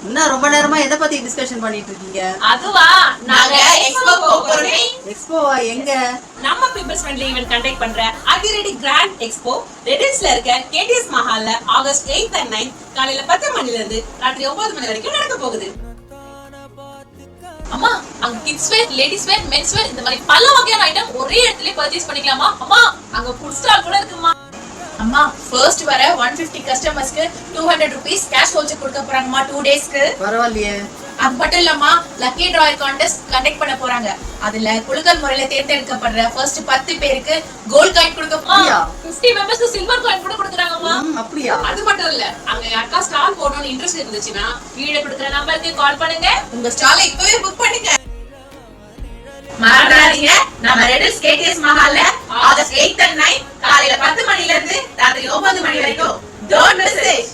இன்னும் ரொம்ப நேரமா எதை பத்தி டிஸ்கஷன் பண்ணிட்டு இருக்கீங்க? அதுவா, நாங்க எக்ஸ்போ போறோமே. எக்ஸ்போவா? எங்க? நம்ம பீப்பிள்ஸ் ஃப்ரெண்ட்லி ஈவென்ட் கண்டக்ட் பண்ற அதிரடி கிராண்ட் எக்ஸ்போ ரெடில்ஸ்ல இருக்க கேடிஎஸ் மஹால்ல ஆகஸ்ட் 8th and 9th காலையில 10 மணில இருந்து ராத்திரி 9 மணி வரைக்கும் நடக்க போகுது. அம்மா, அங்க kids wear, ladies wear, mens wear இந்த மாதிரி பல வகையான ஐட்டம் ஒரே இடத்துல பர்ச்சேஸ் பண்ணிக்கலாமா? அம்மா, அங்க ஃபுட் ஸ்டால் கூட இருக்குமா? அம்மா, ஃபர்ஸ்ட் வர 150 கஸ்டமர்ஸ்க்கு 200 rupees கேஷ் வவுச்சர் கொடுக்க போறாங்கம்மா 2 டேஸ்க்கு. பரவாயில்லையே. அது மட்டும் இல்லாம லக்கி டிராயர் கான்டெஸ்ட் கண்டக்ட் பண்ண போறாங்க. அதுல குலுக்கல் முறையில தேர்ந்தெடுக்கப்படுற ஃபர்ஸ்ட் 10 பேருக்கு கோல்ட் காயின் கொடுக்க போறாங்க. 50 மெம்பர்ஸ்க்கு சில்வர் காயின் கூட கொடுக்கறாங்கம்மா. அப்படியா? அது மட்டும் இல்ல, அங்க யாருக்கா ஸ்டால் போடணும்னு இன்ட்ரெஸ்ட் இருந்துச்சுன்னா கீழ கொடுக்கிற நம்பருக்கு கால் பண்ணுங்க. உங்க ஸ்டாலை இப்பவே புக் பண்ணுங்க. மறந்துடாதீங்க, நம்ம ரெடில்ஸ் கேடிஎஸ் மஹால்ல ஆகஸ்ட் 8th and 9th காலையில 10 மணில இருந்து ராத்திரி 9 மணி வரைக்கும். Don't miss it.